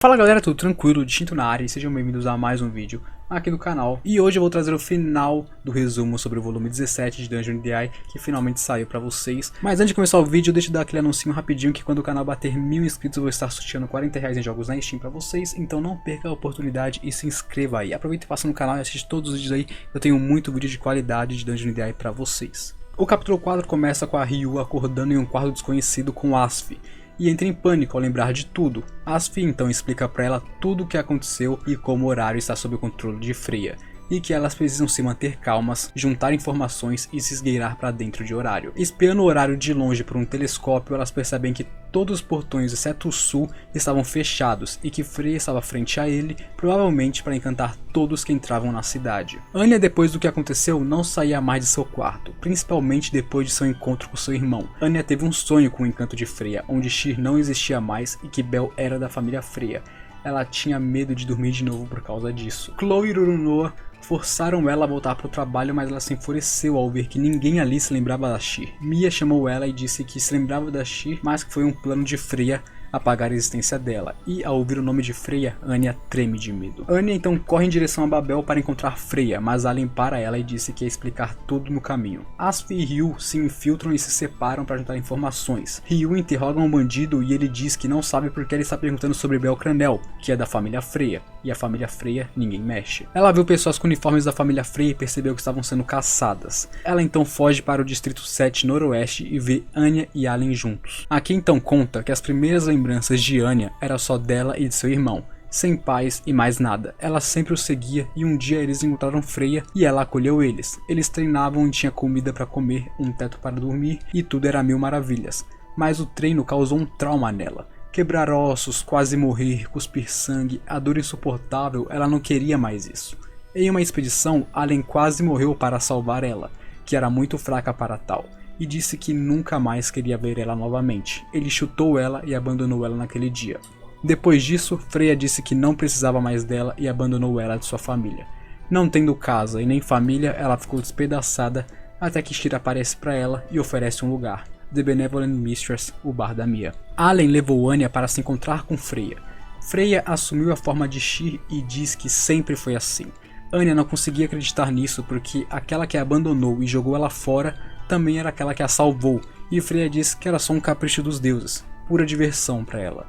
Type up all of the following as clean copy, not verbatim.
Fala galera, tudo tranquilo? Distinto na área e sejam bem-vindos a mais um vídeo aqui do canal. E hoje eu vou trazer o final do resumo sobre o volume 17 de Dungeon DI, que finalmente saiu pra vocês. Mas antes de começar o vídeo, deixa eu dar aquele anuncinho rapidinho que quando o canal bater 1000 inscritos eu vou estar sorteando R$40 em jogos na Steam pra vocês. Então não perca a oportunidade e se inscreva aí. Aproveita e passa no canal e assiste todos os vídeos aí, eu tenho muito vídeo de qualidade de Dungeon DI pra vocês. O capítulo 4 começa com a Ryu acordando em um quarto desconhecido com Asf e entra em pânico ao lembrar de tudo. Asf então explica para ela tudo o que aconteceu e como o horário está sob o controle de Freya, e que elas precisam se manter calmas, juntar informações e se esgueirar para dentro de horário. Espiando o horário de longe por um telescópio, elas percebem que todos os portões, exceto o sul, estavam fechados e que Freya estava frente a ele, provavelmente para encantar todos que entravam na cidade. Anya, depois do que aconteceu, não saía mais de seu quarto, principalmente depois de seu encontro com seu irmão. Anya teve um sonho com o encanto de Freya, onde Tyr não existia mais e que Bel era da família Freya. Ela tinha medo de dormir de novo por causa disso. Chloe e Runoa forçaram ela a voltar para o trabalho, mas ela se enfureceu ao ver que ninguém ali se lembrava da Tyr. Mia chamou ela e disse que se lembrava da Tyr, mas que foi um plano de Freya apagar a existência dela, e ao ouvir o nome de Freya, Anya treme de medo. Anya então corre em direção a Babel para encontrar Freya, mas Allen para ela e disse que ia explicar tudo no caminho. Asf e Ryu se infiltram e se separam para juntar informações. Ryu interroga um bandido e ele diz que não sabe porque ele está perguntando sobre Bel Cranel, que é da família Freya, e a família Freya ninguém mexe. Ela viu pessoas com uniformes da família Freya e percebeu que estavam sendo caçadas. Ela então foge para o distrito 7 noroeste e vê Anya e Allen juntos. Aqui então conta que as primeiras lembranças de Anya era só dela e de seu irmão, sem pais e mais nada. Ela sempre os seguia e um dia eles encontraram Freya e ela acolheu eles. Eles treinavam e tinha comida para comer, um teto para dormir e tudo era mil maravilhas. Mas o treino causou um trauma nela. Quebrar ossos, quase morrer, cuspir sangue, a dor insuportável, ela não queria mais isso. Em uma expedição, Allen quase morreu para salvar ela, que era muito fraca para tal, e disse que nunca mais queria ver ela novamente. Ele chutou ela e abandonou ela naquele dia. Depois disso, Freya disse que não precisava mais dela e abandonou ela de sua família. Não tendo casa e nem família, ela ficou despedaçada até que Tyr aparece para ela e oferece um lugar. The Benevolent Mistress, o bar da Mia. Allen levou Anya para se encontrar com Freya. Freya assumiu a forma de Tyr e diz que sempre foi assim. Anya não conseguia acreditar nisso porque aquela que a abandonou e jogou ela fora também era aquela que a salvou, e Freya diz que era só um capricho dos deuses, pura diversão para ela.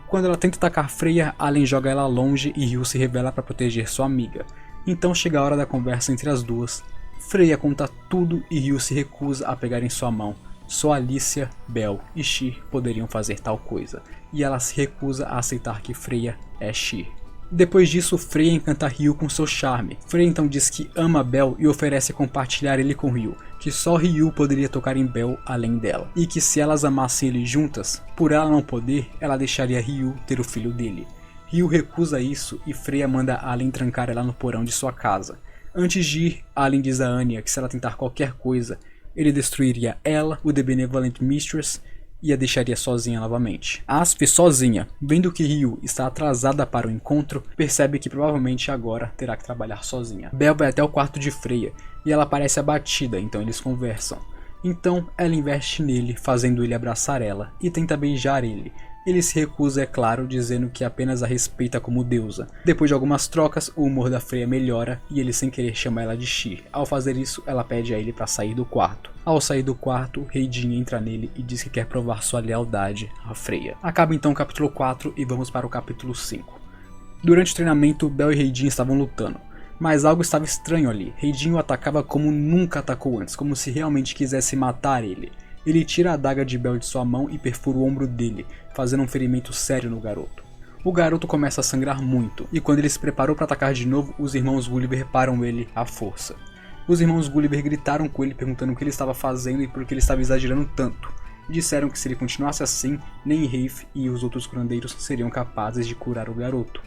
Quando ela tenta atacar Freya, Allen joga ela longe e Ryu se revela para proteger sua amiga. Então chega a hora da conversa entre as duas. Freya conta tudo e Ryu se recusa a pegar em sua mão. Só Alicia, Bel e Tyr poderiam fazer tal coisa, e ela se recusa a aceitar que Freya é Tyr. Depois disso, Freya encanta Ryu com seu charme. Freya então diz que ama Bel e oferece compartilhar ele com Ryu, que só Ryu poderia tocar em Bel além dela, e que se elas amassem ele juntas, por ela não poder, ela deixaria Ryu ter o filho dele. Ryu recusa isso e Freya manda Allen trancar ela no porão de sua casa. Antes de ir, Allen diz a Anya que se ela tentar qualquer coisa, ele destruiria ela, o The Benevolent Mistress, e a deixaria sozinha novamente. Asf, sozinha, vendo que Ryu está atrasada para o encontro, percebe que provavelmente agora terá que trabalhar sozinha. Bel vai até o quarto de Freya e ela parece abatida, então eles conversam. Então ela investe nele, fazendo ele abraçar ela e tenta beijar ele. Ele se recusa, é claro, dizendo que apenas a respeita como deusa. Depois de algumas trocas, o humor da Freya melhora e ele sem querer chama ela de Tyr. Ao fazer isso, ela pede a ele para sair do quarto. Ao sair do quarto, Heidin entra nele e diz que quer provar sua lealdade a Freya. Acaba então o capítulo 4 e vamos para o capítulo 5. Durante o treinamento, Bel e Heidin estavam lutando. Mas algo estava estranho ali. Heidin o atacava como nunca atacou antes, como se realmente quisesse matar ele. Ele tira a adaga de Bel de sua mão e perfura o ombro dele, fazendo um ferimento sério no garoto. O garoto começa a sangrar muito, e quando ele se preparou para atacar de novo, os irmãos Gulliver param ele à força. Os irmãos Gulliver gritaram com ele perguntando o que ele estava fazendo e por que ele estava exagerando tanto. Disseram que se ele continuasse assim, nem Rafe e os outros curandeiros seriam capazes de curar o garoto.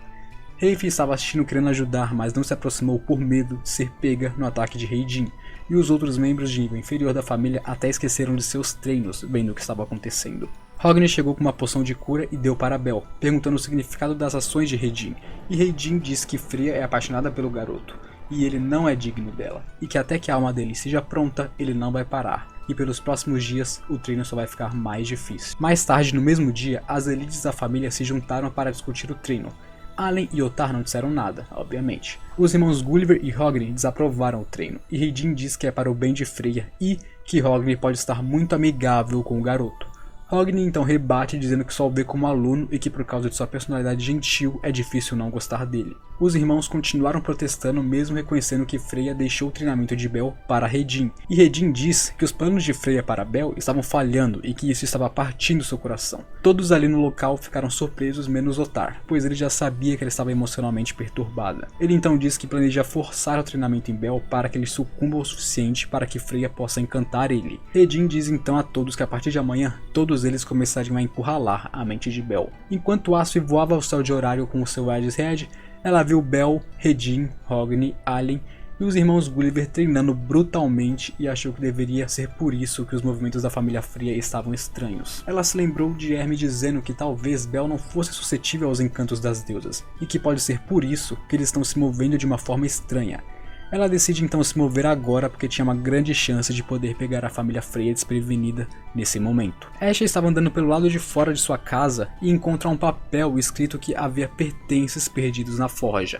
Rafe estava assistindo querendo ajudar, mas não se aproximou por medo de ser pega no ataque de Heidin, e os outros membros de nível inferior da família até esqueceram de seus treinos, vendo o que estava acontecendo. Hogni chegou com uma poção de cura e deu para Bel, perguntando o significado das ações de Heidin, e Heidin disse que Freya é apaixonada pelo garoto, e ele não é digno dela, e que até que a alma dele seja pronta, ele não vai parar. e pelos próximos dias o treino só vai ficar mais difícil. Mais tarde no mesmo dia, as elites da família se juntaram para discutir o treino. Allen e Otar não disseram nada, obviamente. Os irmãos Gulliver e Hogni desaprovaram o treino, e Hedin diz que é para o bem de Freya e que Hogni pode estar muito amigável com o garoto. Hogni então rebate dizendo que só o vê como aluno e que por causa de sua personalidade gentil é difícil não gostar dele. Os irmãos continuaram protestando mesmo reconhecendo que Freya deixou o treinamento de Bel para Hedin. E Hedin diz que os planos de Freya para Bel estavam falhando e que isso estava partindo seu coração. Todos ali no local ficaram surpresos menos Otar, pois ele já sabia que ela estava emocionalmente perturbada. Ele então diz que planeja forçar o treinamento em Bel para que ele sucumba o suficiente para que Freya possa encantar ele. Hedin diz então a todos que a partir de amanhã todos eles começariam a encurralar a mente de Bel. Enquanto Asfi voava ao céu de horário com o seu Aegis Red, ela viu Bel, Hedin, Hogni, Allen e os irmãos Gulliver treinando brutalmente e achou que deveria ser por isso que os movimentos da família Freya estavam estranhos. Ela se lembrou de Hermes dizendo que talvez Bel não fosse suscetível aos encantos das deusas e que pode ser por isso que eles estão se movendo de uma forma estranha. Ela decide então se mover agora porque tinha uma grande chance de poder pegar a família Freya desprevenida nesse momento. Ashe estava andando pelo lado de fora de sua casa e encontra um papel escrito que havia pertences perdidos na forja.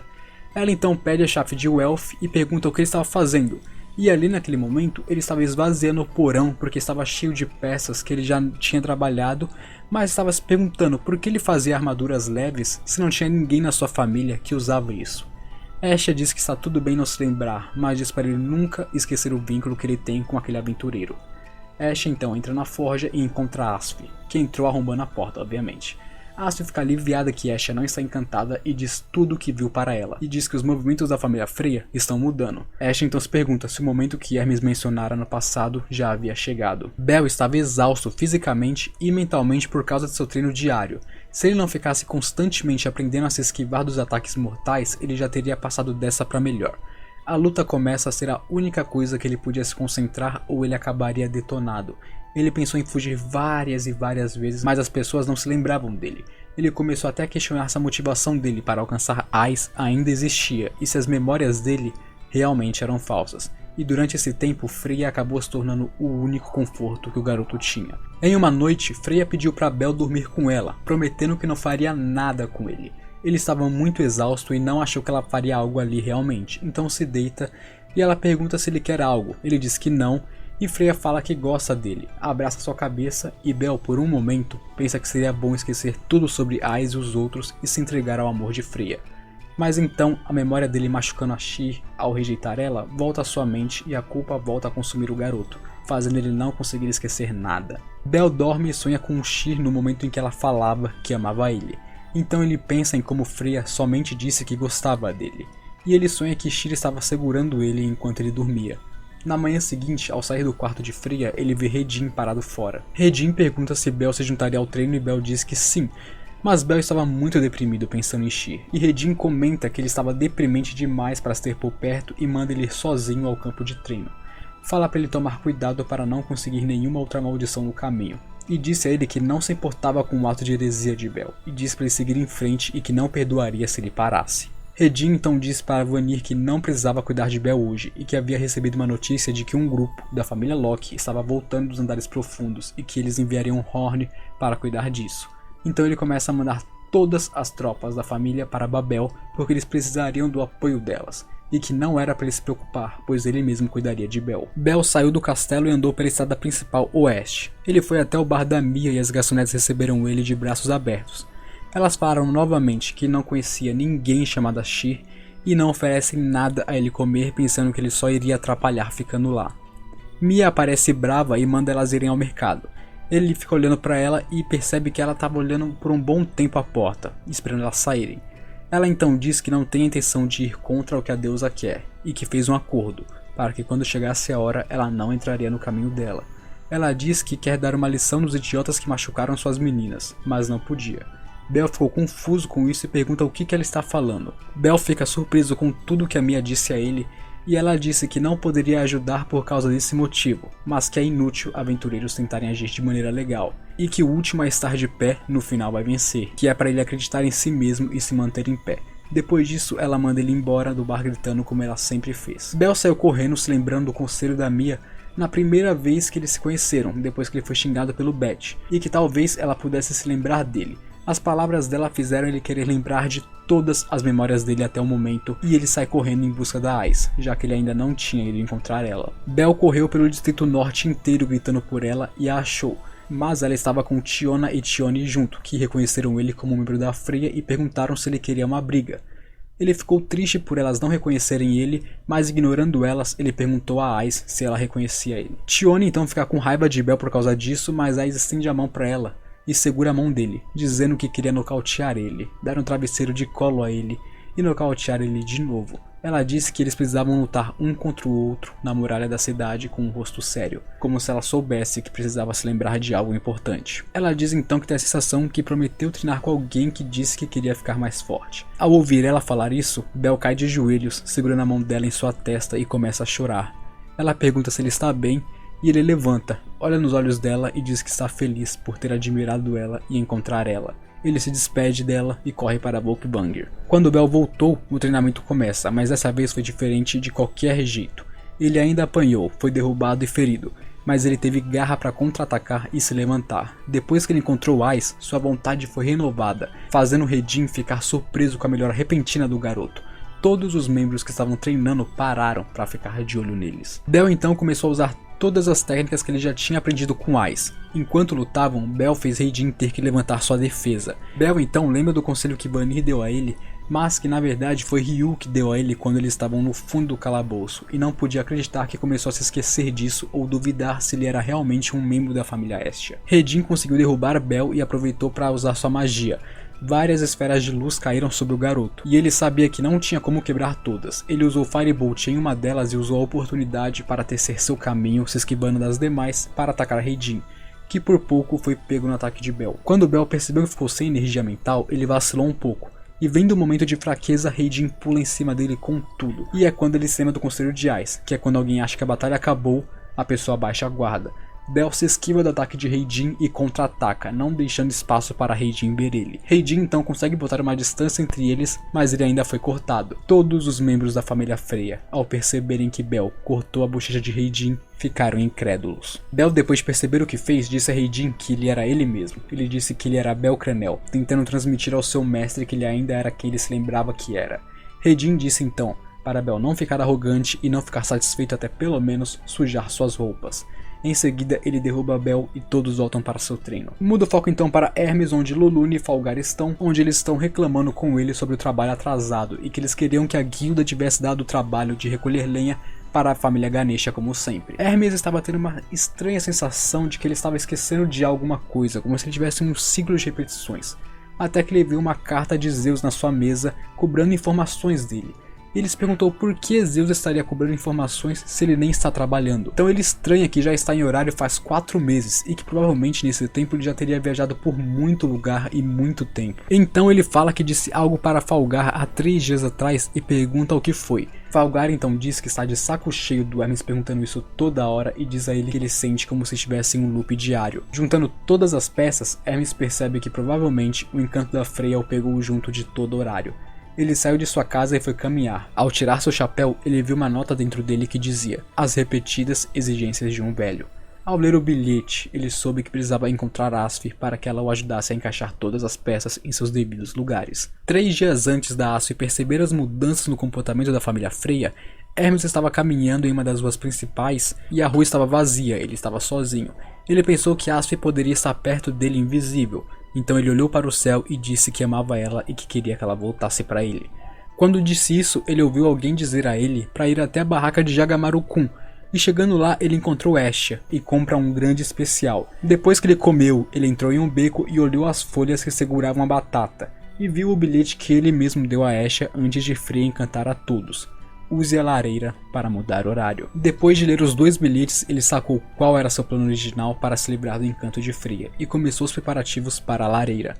Ela então pede a chave de Welf e pergunta o que ele estava fazendo. E ali naquele momento ele estava esvaziando o porão porque estava cheio de peças que ele já tinha trabalhado, mas estava se perguntando por que ele fazia armaduras leves se não tinha ninguém na sua família que usava isso. Ashe diz que está tudo bem não se lembrar, mas diz para ele nunca esquecer o vínculo que ele tem com aquele aventureiro. Ashe então entra na forja e encontra Asfi, que entrou arrombando a porta, obviamente. Asfi fica aliviada que Ashe não está encantada e diz tudo o que viu para ela, e diz que os movimentos da família Freya estão mudando. Ashe então se pergunta se o momento que Hermes mencionara no passado já havia chegado. Bel estava exausto fisicamente e mentalmente por causa de seu treino diário. Se ele não ficasse constantemente aprendendo a se esquivar dos ataques mortais, ele já teria passado dessa para melhor. A luta começa a ser a única coisa que ele podia se concentrar ou ele acabaria detonado. Ele pensou em fugir várias e várias vezes, mas as pessoas não se lembravam dele. Ele começou até a questionar se a motivação dele para alcançar Ais ainda existia e se as memórias dele realmente eram falsas. E durante esse tempo, Freya acabou se tornando o único conforto que o garoto tinha. Em uma noite, Freya pediu para Bel dormir com ela, prometendo que não faria nada com ele. Ele estava muito exausto e não achou que ela faria algo ali realmente, então se deita e ela pergunta se ele quer algo. Ele diz que não e Freya fala que gosta dele, abraça sua cabeça e Bel por um momento pensa que seria bom esquecer tudo sobre Ais e os outros e se entregar ao amor de Freya. Mas então a memória dele machucando a Sheer ao rejeitar ela volta à sua mente e a culpa volta a consumir o garoto, fazendo ele não conseguir esquecer nada. Bel dorme e sonha com Sheer no momento em que ela falava que amava ele. Então ele pensa em como Freya somente disse que gostava dele, e ele sonha que Sheer estava segurando ele enquanto ele dormia. Na manhã seguinte, ao sair do quarto de Freya, ele vê Hedin parado fora. Hedin pergunta se Bel se juntaria ao treino e Bel diz que sim, mas Bel estava muito deprimido pensando em Sheer, e Hedin comenta que ele estava deprimente demais para se ter por perto e manda ele ir sozinho ao campo de treino. Fala para ele tomar cuidado para não conseguir nenhuma outra maldição no caminho, e disse a ele que não se importava com o ato de heresia de Bel, e disse para ele seguir em frente e que não perdoaria se ele parasse. Hedin então disse para Vanir que não precisava cuidar de Bel hoje e que havia recebido uma notícia de que um grupo da família Locke estava voltando dos andares profundos e que eles enviariam Horn para cuidar disso. Então ele começa a mandar todas as tropas da família para Babel porque eles precisariam do apoio delas, e que não era para ele se preocupar, pois ele mesmo cuidaria de Bel. Bel saiu do castelo e andou pela estrada principal oeste. Ele foi até o bar da Mia e as garçonetes receberam ele de braços abertos. Elas falaram novamente que não conhecia ninguém chamado Sheer e não oferecem nada a ele comer pensando que ele só iria atrapalhar ficando lá. Mia aparece brava e manda elas irem ao mercado. Ele fica olhando para ela e percebe que ela estava olhando por um bom tempo à porta, esperando elas saírem. Ela então diz que não tem a intenção de ir contra o que a deusa quer, e que fez um acordo, para que quando chegasse a hora ela não entraria no caminho dela. Ela diz que quer dar uma lição nos idiotas que machucaram suas meninas, mas não podia. Bel ficou confuso com isso e pergunta o que ela está falando. Bel fica surpreso com tudo que a Mia disse a ele, e ela disse que não poderia ajudar por causa desse motivo, mas que é inútil aventureiros tentarem agir de maneira legal, e que o último a estar de pé no final vai vencer, que é para ele acreditar em si mesmo e se manter em pé. Depois disso, ela manda ele embora do bar gritando como ela sempre fez. Bel saiu correndo, se lembrando do conselho da Mia, na primeira vez que eles se conheceram, depois que ele foi xingado pelo Beth, e que talvez ela pudesse se lembrar dele. As palavras dela fizeram ele querer lembrar de todas as memórias dele até o momento, e ele sai correndo em busca da Ice, já que ele ainda não tinha ido encontrar ela. Belle correu pelo Distrito Norte inteiro gritando por ela e a achou, mas ela estava com Tiona e Tione junto, que reconheceram ele como membro da Freya e perguntaram se ele queria uma briga. Ele ficou triste por elas não reconhecerem ele, mas ignorando elas, ele perguntou a Ice se ela reconhecia ele. Tione então fica com raiva de Belle por causa disso, mas Ice estende a mão para ela e segura a mão dele, dizendo que queria nocautear ele, dar um travesseiro de colo a ele e nocautear ele de novo. Ela disse que eles precisavam lutar um contra o outro na muralha da cidade com um rosto sério, como se ela soubesse que precisava se lembrar de algo importante. Ela diz então que tem a sensação que prometeu treinar com alguém que disse que queria ficar mais forte. Ao ouvir ela falar isso, Belle cai de joelhos, segurando a mão dela em sua testa e começa a chorar. Ela pergunta se ele está bem, e ele levanta, olha nos olhos dela e diz que está feliz por ter admirado ela e encontrar ela. Ele se despede dela e corre para Volkvanger. Quando Belle voltou, o treinamento começa, mas dessa vez foi diferente de qualquer jeito. Ele ainda apanhou, foi derrubado e ferido, mas ele teve garra para contra-atacar e se levantar. Depois que ele encontrou Ice, sua vontade foi renovada, fazendo Redin ficar surpreso com a melhora repentina do garoto. Todos os membros que estavam treinando pararam para ficar de olho neles. Belle então começou a usar todas as técnicas que ele já tinha aprendido com Ice. Enquanto lutavam, Belle fez Redin ter que levantar sua defesa. Belle então lembra do conselho que Vanir deu a ele, mas que na verdade foi Ryu que deu a ele quando eles estavam no fundo do calabouço, e não podia acreditar que começou a se esquecer disso ou duvidar se ele era realmente um membro da família Estia. Redin conseguiu derrubar Belle e aproveitou para usar sua magia. Várias esferas de luz caíram sobre o garoto, e ele sabia que não tinha como quebrar todas. Ele usou Firebolt em uma delas e usou a oportunidade para tecer seu caminho, se esquivando das demais, para atacar Redin, que por pouco foi pego no ataque de Belle. Quando Belle percebeu que ficou sem energia mental, ele vacilou um pouco, e vendo um momento de fraqueza, Redin pula em cima dele com tudo. E é quando ele se lembra do Conselho de Ice, que é quando alguém acha que a batalha acabou, a pessoa baixa a guarda. Belle se esquiva do ataque de Redin e contra-ataca, não deixando espaço para Redin ver ele. Redin então consegue botar uma distância entre eles, mas ele ainda foi cortado. Todos os membros da família Freya, ao perceberem que Belle cortou a bochecha de Redin, ficaram incrédulos. Belle, depois de perceber o que fez, disse a Redin que ele era ele mesmo. Ele disse que ele era Belle Cranel, tentando transmitir ao seu mestre que ele ainda era quem ele se lembrava que era. Redin disse então para Belle não ficar arrogante e não ficar satisfeito até pelo menos sujar suas roupas. Em seguida, ele derruba Belle e todos voltam para seu treino. Muda o foco então para Hermes, onde Lulune e Falgar estão, onde eles estão reclamando com ele sobre o trabalho atrasado e que eles queriam que a guilda tivesse dado o trabalho de recolher lenha para a família Ganesha como sempre. Hermes estava tendo uma estranha sensação de que ele estava esquecendo de alguma coisa, como se ele tivesse um ciclo de repetições, até que ele viu uma carta de Zeus na sua mesa cobrando informações dele. Ele se perguntou por que Zeus estaria cobrando informações se ele nem está trabalhando. Então ele estranha que já está em horário faz 4 meses e que provavelmente nesse tempo ele já teria viajado por muito lugar e muito tempo. Então ele fala que disse algo para Falgar há 3 dias atrás e pergunta o que foi. Falgar então diz que está de saco cheio do Hermes perguntando isso toda hora e diz a ele que ele sente como se estivesse em um loop diário. Juntando todas as peças, Hermes percebe que provavelmente o encanto da Freya o pegou junto de todo horário. Ele saiu de sua casa e foi caminhar. Ao tirar seu chapéu, ele viu uma nota dentro dele que dizia: as repetidas exigências de um velho. Ao ler o bilhete, ele soube que precisava encontrar Asfir para que ela o ajudasse a encaixar todas as peças em seus devidos lugares. 3 dias antes da Asfir perceber as mudanças no comportamento da família Freya, Hermes estava caminhando em uma das ruas principais e a rua estava vazia, ele estava sozinho. Ele pensou que Asfir poderia estar perto dele invisível, então ele olhou para o céu e disse que amava ela e que queria que ela voltasse para ele. Quando disse isso, ele ouviu alguém dizer a ele para ir até a barraca de Jagamaru-kun, e chegando lá ele encontrou Estia e compra um grande especial. Depois que ele comeu, ele entrou em um beco e olhou as folhas que seguravam a batata, e viu o bilhete que ele mesmo deu a Estia antes de Freya encantar a todos: use a lareira para mudar horário. Depois de ler os 2 bilhetes, ele sacou qual era seu plano original para se livrar do encanto de Freya e começou os preparativos para a lareira.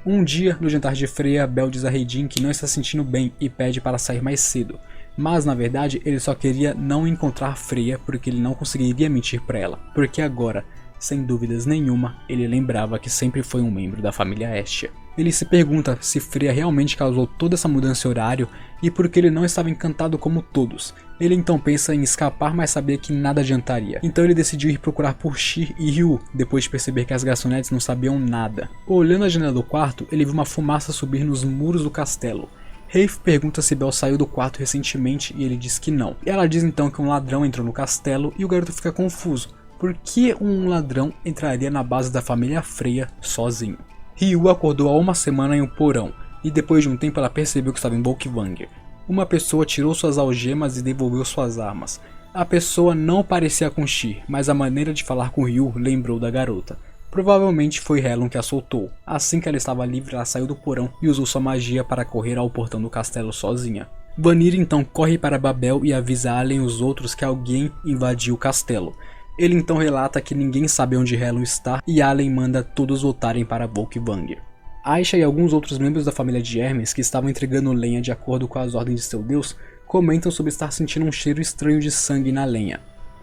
Um dia, no jantar de Freya, Belle diz a Redin que não está se sentindo bem e pede para sair mais cedo, mas na verdade ele só queria não encontrar Freya porque ele não conseguiria mentir para ela, porque agora, sem dúvidas nenhuma, ele lembrava que sempre foi um membro da família Estia. Ele se pergunta se Freya realmente causou toda essa mudança em horário e por que ele não estava encantado como todos. Ele então pensa em escapar, mas sabia que nada adiantaria. Então ele decidiu ir procurar por Sheer e Ryu, depois de perceber que as garçonetes não sabiam nada. Olhando a janela do quarto, ele viu uma fumaça subir nos muros do castelo. Rafe pergunta se Belle saiu do quarto recentemente e ele diz que não. Ela diz então que um ladrão entrou no castelo e o garoto fica confuso. Por que um ladrão entraria na base da família Freya sozinho? Ryu acordou há uma semana em um porão, e depois de um tempo ela percebeu que estava em Volkvanger. Uma pessoa tirou suas algemas e devolveu suas armas. A pessoa não parecia com Sheer, mas a maneira de falar com Ryu lembrou da garota. Provavelmente foi Helon que a soltou. Assim que ela estava livre, ela saiu do porão e usou sua magia para correr ao portão do castelo sozinha. Vanir então corre para Babel e avisa Allen e os outros que alguém invadiu o castelo. Ele então relata que ninguém sabe onde Helon está e Allen manda todos voltarem para Volkvanger. Aisha e alguns outros membros da família de Hermes, que estavam entregando lenha de acordo com as ordens de seu deus, comentam sobre estar sentindo um cheiro estranho de sangue na lenha.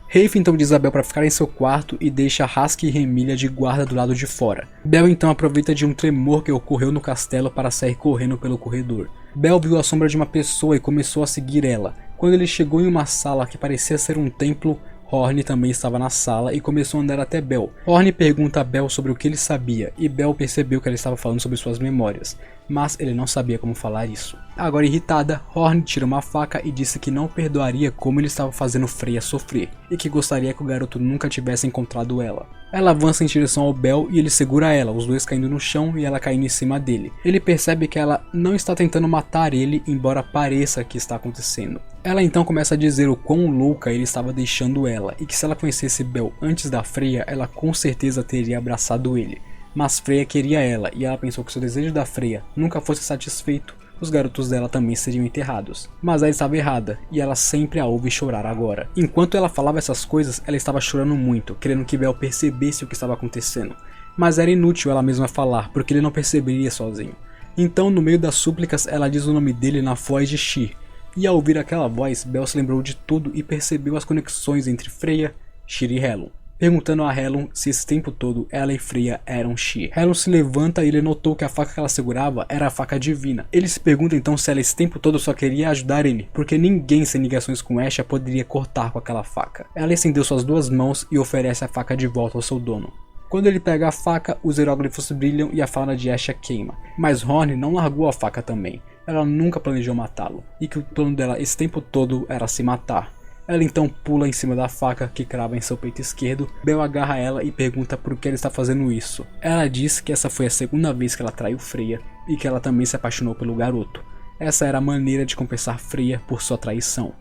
Rafe então diz a Belle para ficar em seu quarto e deixa Husky e Remilha de guarda do lado de fora. Belle então aproveita de um tremor que ocorreu no castelo para sair correndo pelo corredor. Belle viu a sombra de uma pessoa e começou a seguir ela. Quando ele chegou em uma sala que parecia ser um templo, Horn também estava na sala e começou a andar até Belle. Horn pergunta a Belle sobre o que ele sabia e Belle percebeu que ela estava falando sobre suas memórias, mas ele não sabia como falar isso. Agora irritada, Horn tira uma faca e disse que não perdoaria como ele estava fazendo Freya sofrer e que gostaria que o garoto nunca tivesse encontrado ela. Ela avança em direção ao Belle e ele segura ela, os dois caindo no chão e ela caindo em cima dele. Ele percebe que ela não está tentando matar ele, embora pareça que está acontecendo. Ela então começa a dizer o quão louca ele estava deixando ela e que se ela conhecesse Belle antes da Freya, ela com certeza teria abraçado ele. Mas Freya queria ela e ela pensou que se o desejo da Freya nunca fosse satisfeito, os garotos dela também seriam enterrados. Mas ela estava errada, e ela sempre a ouve chorar agora. Enquanto ela falava essas coisas, ela estava chorando muito, querendo que Belle percebesse o que estava acontecendo. Mas era inútil ela mesma falar, porque ele não perceberia sozinho. Então, no meio das súplicas, ela diz o nome dele na voz de Sheer. E ao ouvir aquela voz, Belle se lembrou de tudo e percebeu as conexões entre Freya, Sheer e Helon. Perguntando a Helon se esse tempo todo ela e Freya eram Sheer. Helon se levanta e ele notou que a faca que ela segurava era a faca divina. Ele se pergunta então se ela esse tempo todo só queria ajudar ele, porque ninguém sem ligações com Asha poderia cortar com aquela faca. Ela estendeu suas duas mãos e oferece a faca de volta ao seu dono. Quando ele pega a faca, os hieróglifos brilham e a fala de Asha queima. Mas Horn não largou a faca também. Ela nunca planejou matá-lo, e que o plano dela esse tempo todo era se matar. Ela então pula em cima da faca que crava em seu peito esquerdo. Belle agarra ela e pergunta por que ela está fazendo isso. Ela diz que essa foi a segunda vez que ela traiu Freya e que ela também se apaixonou pelo garoto. Essa era a maneira de compensar Freya por sua traição.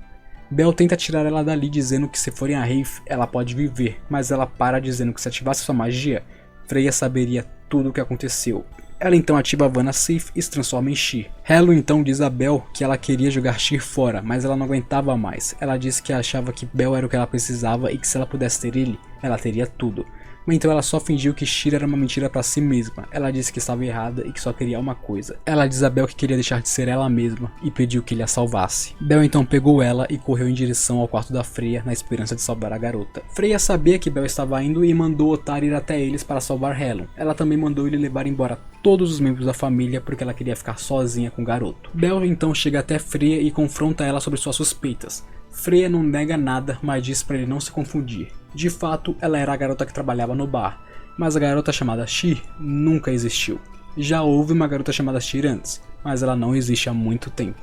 Belle tenta tirar ela dali dizendo que se forem a Rafe ela pode viver, mas ela para dizendo que se ativasse sua magia, Freya saberia tudo o que aconteceu. Ela então ativa a Vanna Sif e se transforma em Sheer. Helon então diz a Belle que ela queria jogar Sheer fora, mas ela não aguentava mais. Ela disse que achava que Belle era o que ela precisava e que se ela pudesse ter ele, ela teria tudo. Então ela só fingiu que Sheer era uma mentira pra si mesma. Ela disse que estava errada e que só queria uma coisa. Ela diz a Belle que queria deixar de ser ela mesma e pediu que ele a salvasse. Belle então pegou ela e correu em direção ao quarto da Freya na esperança de salvar a garota. Freya sabia que Belle estava indo e mandou Otar ir até eles para salvar Helon. Ela também mandou ele levar embora todos os membros da família porque ela queria ficar sozinha com o garoto. Belle então chega até Freya e confronta ela sobre suas suspeitas. Freya não nega nada, mas diz para ele não se confundir. De fato, ela era a garota que trabalhava no bar, mas a garota chamada Sheer nunca existiu. Já houve uma garota chamada Sheer antes, mas ela não existe há muito tempo.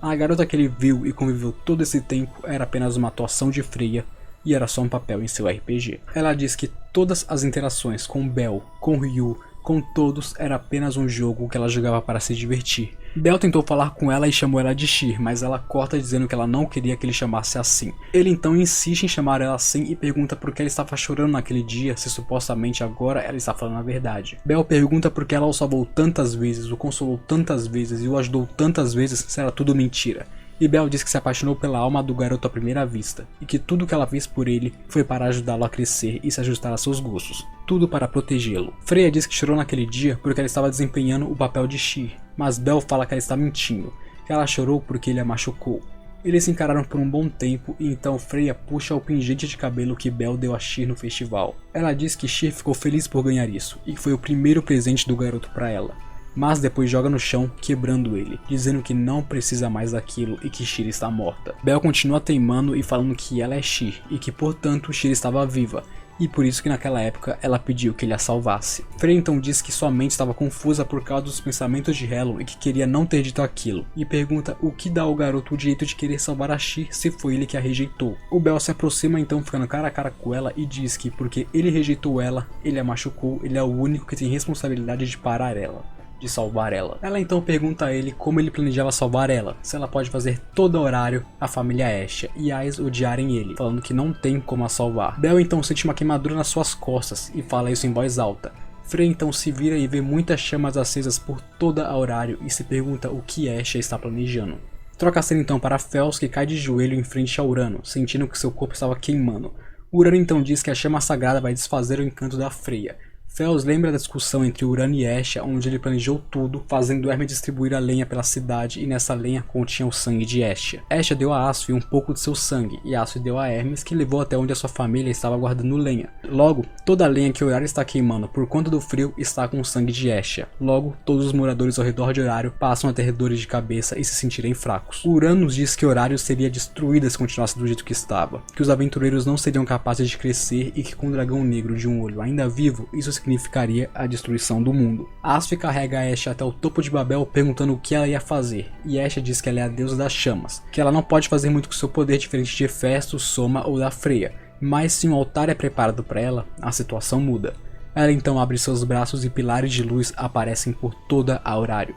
A garota que ele viu e conviveu todo esse tempo era apenas uma atuação de Freya e era só um papel em seu RPG. Ela diz que todas as interações com Belle, com Ryu, com todos era apenas um jogo que ela jogava para se divertir. Belle tentou falar com ela e chamou ela de Sheer, mas ela corta dizendo que ela não queria que ele chamasse assim. Ele então insiste em chamar ela assim e pergunta por que ela estava chorando naquele dia, se supostamente agora ela está falando a verdade. Belle pergunta por que ela o salvou tantas vezes, o consolou tantas vezes e o ajudou tantas vezes se era tudo mentira. E Belle diz que se apaixonou pela alma do garoto à primeira vista, e que tudo que ela fez por ele foi para ajudá-lo a crescer e se ajustar a seus gostos, tudo para protegê-lo. Freya diz que chorou naquele dia porque ela estava desempenhando o papel de Sheer, mas Belle fala que ela está mentindo, que ela chorou porque ele a machucou. Eles se encararam por um bom tempo e então Freya puxa o pingente de cabelo que Belle deu a Sheer no festival. Ela diz que Sheer ficou feliz por ganhar isso, e que foi o primeiro presente do garoto para ela. mas depois joga no chão, quebrando ele, dizendo que não precisa mais daquilo e que Shira está morta. Belle continua teimando e falando que ela é She, e que portanto Shira estava viva, e por isso que naquela época ela pediu que ele a salvasse. Freya então diz que sua mente estava confusa por causa dos pensamentos de Helon e que queria não ter dito aquilo, e pergunta o que dá ao garoto o direito de querer salvar a She se foi ele que a rejeitou. O Belle se aproxima então ficando cara a cara com ela e diz que porque ele rejeitou ela, ele a machucou, ele é o único que tem responsabilidade de parar ela, de salvar ela. Ela então pergunta a ele como ele planejava salvar ela, se ela pode fazer todo horário a família Asha e Ais odiarem ele, falando que não tem como a salvar. Belle então sente uma queimadura nas suas costas e fala isso em voz alta. Freya então se vira e vê muitas chamas acesas por toda a horário e se pergunta o que Asha está planejando. Troca a cena então para Fels, que cai de joelho em frente a Urano, sentindo que seu corpo estava queimando. Urano então diz que a chama sagrada vai desfazer o encanto da Freya. Fels lembra da discussão entre Urano e Asha, onde ele planejou tudo, fazendo Hermes distribuir a lenha pela cidade, e nessa lenha continha o sangue de Asha. Asha deu a Asfi um pouco de seu sangue, e Asfi deu a Hermes, que levou até onde a sua família estava guardando lenha. Logo, toda a lenha que Horário está queimando por conta do frio está com o sangue de Asha. Logo, todos os moradores ao redor de Horário passam a ter dores de cabeça e se sentirem fracos. Urano diz que Horário seria destruída se continuasse do jeito que estava, que os aventureiros não seriam capazes de crescer e que com o dragão negro de um olho ainda vivo, isso significaria a destruição do mundo. Asfi carrega a Asha até o topo de Babel perguntando o que ela ia fazer, e Asha diz que ela é a deusa das chamas, que ela não pode fazer muito com seu poder diferente de Hefesto, Soma ou da Freya, mas se um altar é preparado para ela, a situação muda. Ela então abre seus braços e pilares de luz aparecem por toda a Horário.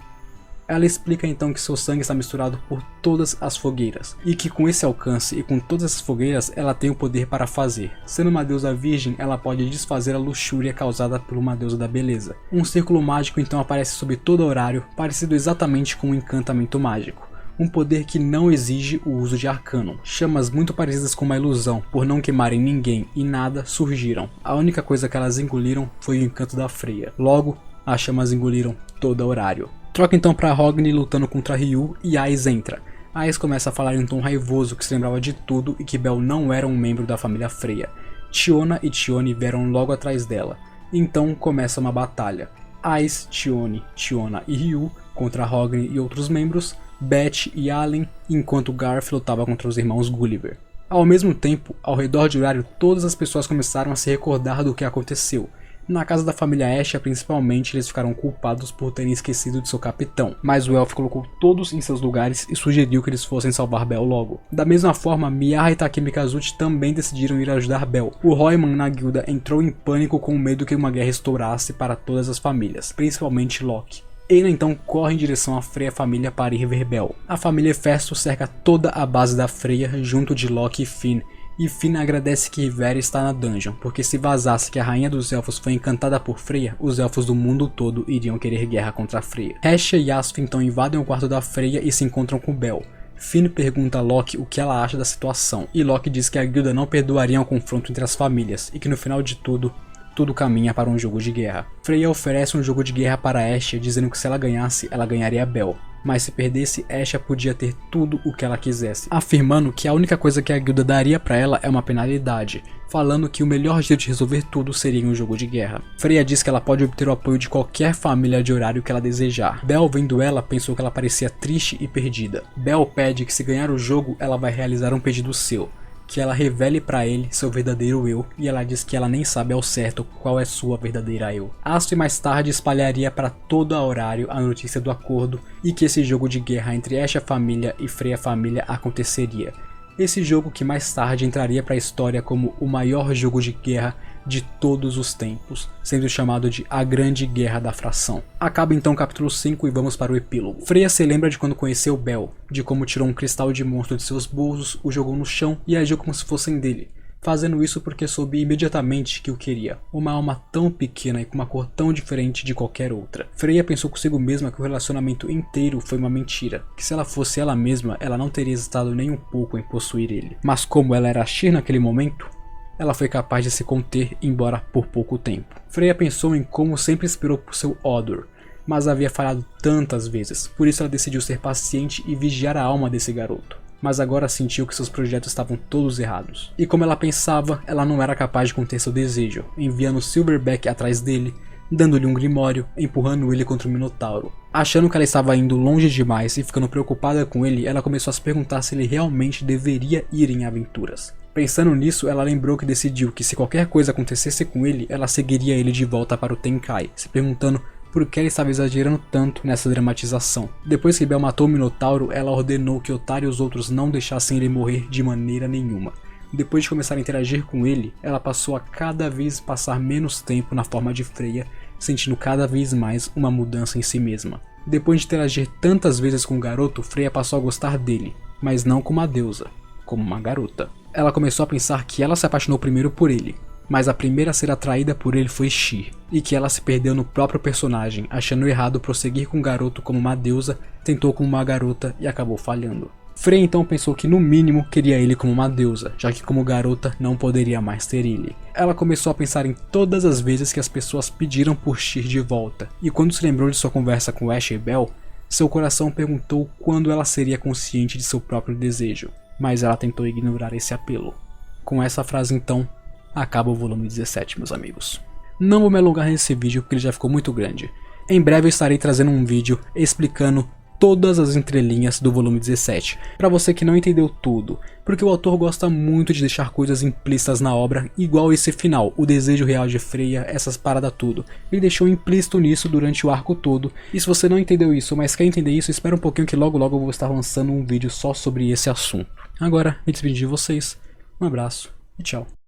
Ela explica então que seu sangue está misturado por todas as fogueiras, e que com esse alcance e com todas essas fogueiras ela tem o poder para fazer. Sendo uma deusa virgem, ela pode desfazer a luxúria causada por uma deusa da beleza. Um círculo mágico então aparece sobre todo o Horário, parecido exatamente com um encantamento mágico. Um poder que não exige o uso de arcano. Chamas muito parecidas com uma ilusão, por não queimarem ninguém e nada, surgiram. A única coisa que elas engoliram foi o encanto da Freya. Logo, as chamas engoliram todo o Horário. Troca então para Hogni lutando contra Ryu e Ais entra. Ais começa a falar em um tom raivoso que se lembrava de tudo e que Belle não era um membro da família Freya. Tiona e Tione vieram logo atrás dela. Então começa uma batalha. Ais, Tione, Tiona e Ryu contra Hogni e outros membros, Beth e Allen, enquanto Garth lutava contra os irmãos Gulliver. Ao mesmo tempo, ao redor de Horário, todas as pessoas começaram a se recordar do que aconteceu. Na casa da família Asha, principalmente, eles ficaram culpados por terem esquecido de seu capitão, mas o elfo colocou todos em seus lugares e sugeriu que eles fossem salvar Belle logo. Da mesma forma, Miara e Takemi Kazuchi também decidiram ir ajudar Belle. O Royman na guilda entrou em pânico com medo que uma guerra estourasse para todas as famílias, principalmente Loki. Eina então corre em direção à Freya família para ir ver Belle. A família Hefesto cerca toda a base da Freya junto de Loki e Finn, e Finn agradece que Rivera está na dungeon, porque se vazasse que a rainha dos elfos foi encantada por Freya, os elfos do mundo todo iriam querer guerra contra a Freya. Hestia e Asfi então invadem o quarto da Freya e se encontram com Belle. Finn pergunta a Loki o que ela acha da situação, e Loki diz que a guilda não perdoaria um confronto entre as famílias, e que no final de tudo caminha para um jogo de guerra. Freya oferece um jogo de guerra para Asha, dizendo que se ela ganhasse, ela ganharia Belle. Mas se perdesse, Asha podia ter tudo o que ela quisesse, afirmando que a única coisa que a guilda daria para ela é uma penalidade, falando que o melhor jeito de resolver tudo seria um jogo de guerra. Freya diz que ela pode obter o apoio de qualquer família de Horário que ela desejar. Belle, vendo ela, pensou que ela parecia triste e perdida. Belle pede que se ganhar o jogo, ela vai realizar um pedido seu, que ela revele para ele seu verdadeiro eu, e ela diz que ela nem sabe ao certo qual é sua verdadeira eu. Asfi mais tarde espalharia para todo a Horário a notícia do acordo e que esse jogo de guerra entre Asha família e Freya família aconteceria. Esse jogo que mais tarde entraria para a história como o maior jogo de guerra de todos os tempos, sendo chamado de A Grande Guerra da Fração. Acaba então o capítulo 5 e vamos para o epílogo. Freya se lembra de quando conheceu Belle, de como tirou um cristal de monstro de seus bolsos, o jogou no chão e agiu como se fossem dele, fazendo isso porque soube imediatamente que o queria, uma alma tão pequena e com uma cor tão diferente de qualquer outra. Freya pensou consigo mesma que o relacionamento inteiro foi uma mentira, que se ela fosse ela mesma, ela não teria hesitado nem um pouco em possuir ele. Mas como ela era Shir naquele momento, ela foi capaz de se conter, embora por pouco tempo. Freya pensou em como sempre esperou por seu Odor, mas havia falhado tantas vezes, por isso ela decidiu ser paciente e vigiar a alma desse garoto. Mas agora sentiu que seus projetos estavam todos errados. E como ela pensava, ela não era capaz de conter seu desejo, enviando Silverback atrás dele, dando-lhe um grimório, empurrando ele contra o Minotauro. Achando que ela estava indo longe demais e ficando preocupada com ele, ela começou a se perguntar se ele realmente deveria ir em aventuras. Pensando nisso, ela lembrou que decidiu que se qualquer coisa acontecesse com ele, ela seguiria ele de volta para o Tenkai, se perguntando por que ela estava exagerando tanto nessa dramatização. Depois que Bell matou o Minotauro, ela ordenou que Otaro e os outros não deixassem ele morrer de maneira nenhuma. Depois de começar a interagir com ele, ela passou a cada vez passar menos tempo na forma de Freya, sentindo cada vez mais uma mudança em si mesma. Depois de interagir tantas vezes com o garoto, Freya passou a gostar dele, mas não como uma deusa, como uma garota. Ela começou a pensar que ela se apaixonou primeiro por ele, mas a primeira a ser atraída por ele foi Sheer, e que ela se perdeu no próprio personagem, achando errado prosseguir com o garoto como uma deusa, tentou como uma garota e acabou falhando. Freya então pensou que no mínimo queria ele como uma deusa, já que como garota não poderia mais ter ele. Ela começou a pensar em todas as vezes que as pessoas pediram por Sheer de volta, e quando se lembrou de sua conversa com Ash e Bell, seu coração perguntou quando ela seria consciente de seu próprio desejo, mas ela tentou ignorar esse apelo. Com essa frase então, acaba o volume 17, meus amigos. Não vou me alongar nesse vídeo porque ele já ficou muito grande. Em breve eu estarei trazendo um vídeo explicando todas as entrelinhas do volume 17, para você que não entendeu tudo, porque o autor gosta muito de deixar coisas implícitas na obra, igual esse final, o desejo real de Freya, essas paradas tudo. Ele deixou implícito nisso durante o arco todo, e se você não entendeu isso, mas quer entender isso, espera um pouquinho que logo logo eu vou estar lançando um vídeo só sobre esse assunto. Agora, me despedir de vocês, um abraço e tchau.